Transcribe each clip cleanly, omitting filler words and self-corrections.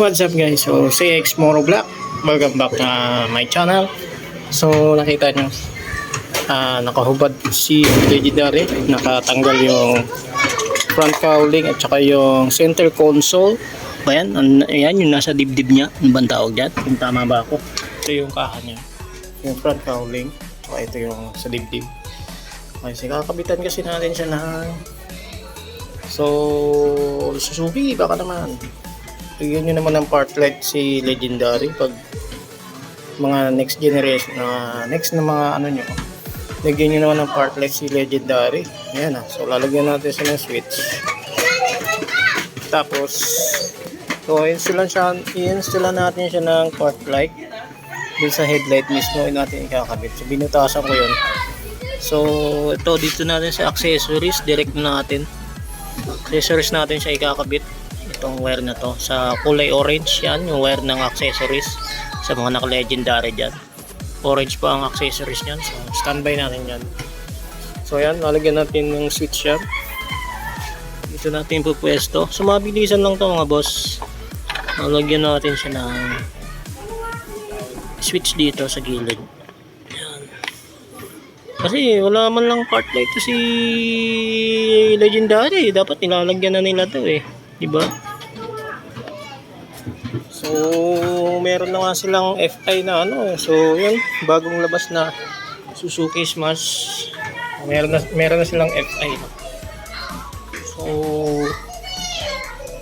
What's up guys? So, CX Moro Black. Welcome back to my channel. So, nakita nyo, nakahubad si Legendary. Nakatanggal yung front cowling at saka yung center console. Ayan, ayan yung nasa dibdib niya. Ano bang tawag dyan? Kung tama ba ako? Ito yung kaha niya. Yung front cowling. Saka ito yung sa dibdib. Kasi kakabitan kasi natin siya na Suzuki, baka naman. Bigyan nyo naman ng part light si Legendary pag mga next generation next na mga ano nyo, bigyan nyo naman ng part light si Legendary. Ayan so lalagyan natin siya ng switch, tapos i-install natin siya ng part light dun sa headlight mismo natin ikakabit. So binutasan ko yun. So ito dito natin sa accessories, direct natin accessories natin siya ikakabit. Itong wire na to sa kulay orange, yan yung wire ng accessories sa mga naka Legendary dyan. Orange pa ang accessories nyan, so standby natin yan. So yan, lalagyan natin ng switch yan, dito natin pupwesto. So mabilisan lang to mga boss. Lalagyan natin siya ng switch dito sa gilid. Yan. Kasi wala man lang part light to si Legendary, dapat nilalagyan na nila to diba? So meron na nga silang FI na so yun, bagong labas na Suzuki Smash, meron na silang FI. So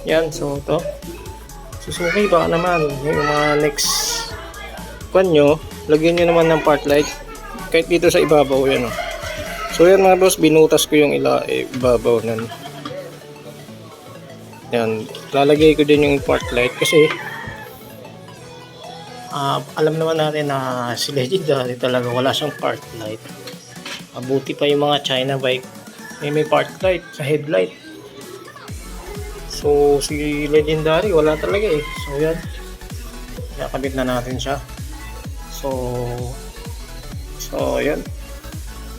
yan, so to Suzuki, baka naman yung mga next nyo, lagyan nyo naman ng part light kahit dito sa ibabaw yan So yan mga boss, binutas ko yung ibabaw nan. Yan, lalagay ko din yung part light kasi alam naman natin na si Legendary talaga wala siyang part light. Mabuti pa yung mga China bike may part light sa headlight. So si Legendary wala talaga So yan, nakabit na natin siya. So yan,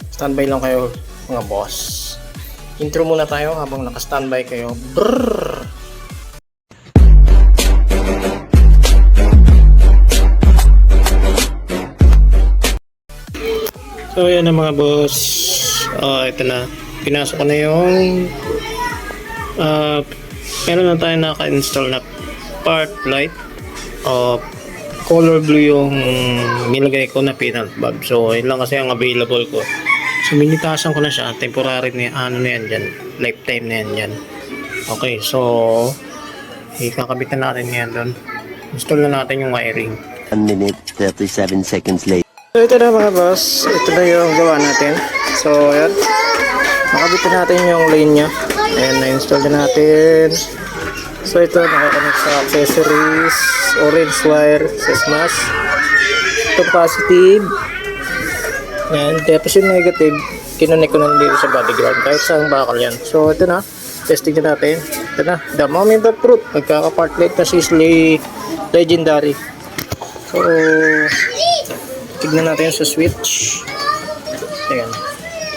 standby lang kayo mga boss. Intro muna tayo habang naka-standby kayo. Brrr! So yan na mga boss. Ito na. Pinasok ko na yung meron na tayo naka-install na part light. Color blue yung nilagay ko na peanut bulb. So yun lang kasi ang available ko. So minitasan ko na siya, temporary na na yan dyan, lifetime na yan dyan. Okay, so ikakabit na natin yan doon. Install na natin yung wiring. 1 minute 37 seconds later. So ito na mga boss, ito na yung gawa natin. So ayan, nakabit na natin yung lane nya. Ayan, na-install na natin. So ito, nakakonect sa accessories, orange wire sa Smash. Ito positive. Yan, tapos yung negative, kinonek ko na dito sa body ground kahit saan bakal yan. So ito na, testing na natin. Ito na, the moment of truth, magkaka-part light na si Legendary. So tignan natin sa switch. Ayan,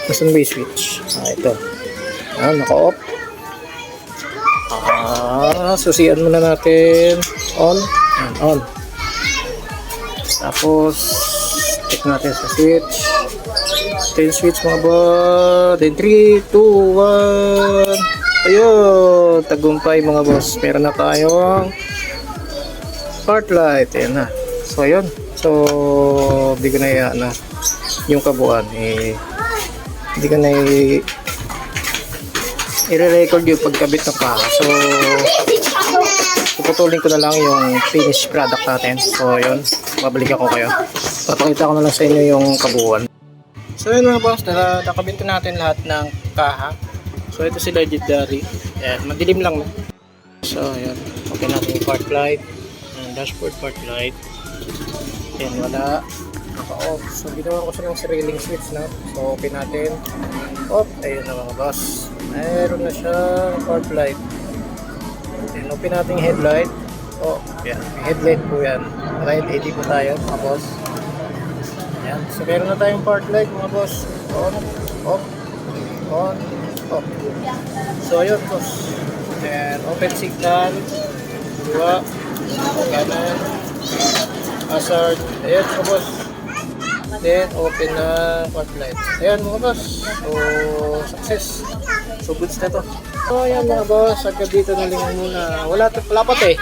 nasan ba yung switch? Ito, naka-off. Susian muna natin on. Tapos check natin sa switch. Ito yung switch mga boss. Then 3, 2, 1. Ayun, tagumpay mga boss. Meron na tayong part light. Ayan na. So ayun. So hindi ko na yung kabuuan hindi ko na i-record yung pagkabit ng paha. So puputulin ko na lang yung finished product natin. So yun, babalik ako kayo. Papakita ko na lang sa inyo yung kabuuan. So yun mga boss, nakabit natin lahat ng kaha. So ito si Legendary. Ayan, madilim lang. So ayan, okay natin yung part light, dashboard part light. Ayan, wala, naka-off. So ginawa ko siya ng sariling switch na. So open natin. Off, ayun na mga boss, mayroon na siyang part light. Ayan, open natin yung headlight. Yan, headlight po yan. Right, 80 po tayo mga boss. Ayan, so meron na tayong part light mga boss. On, off, on, off. So ayun boss. And open signal, dua, Kanan. Hazard. Ayan mga boss. Then, open na quad light. Ayan mga boss. So, success. So, goods na to. So, ayan mga boss. Agad dito na lang muna. Wala pa eh.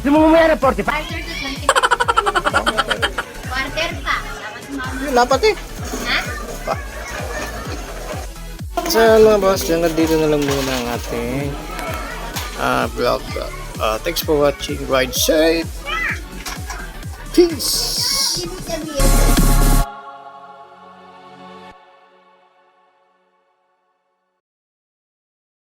Hindi mo mamaya na 45. Quarter to 20. Quarter pa. Dapat mama. Wala pa eh. Ha? So, ayan mga boss. Agad dito na lang muna ang ating vlog. Thanks for watching. Ride safe. Peace. Ibig sabihin,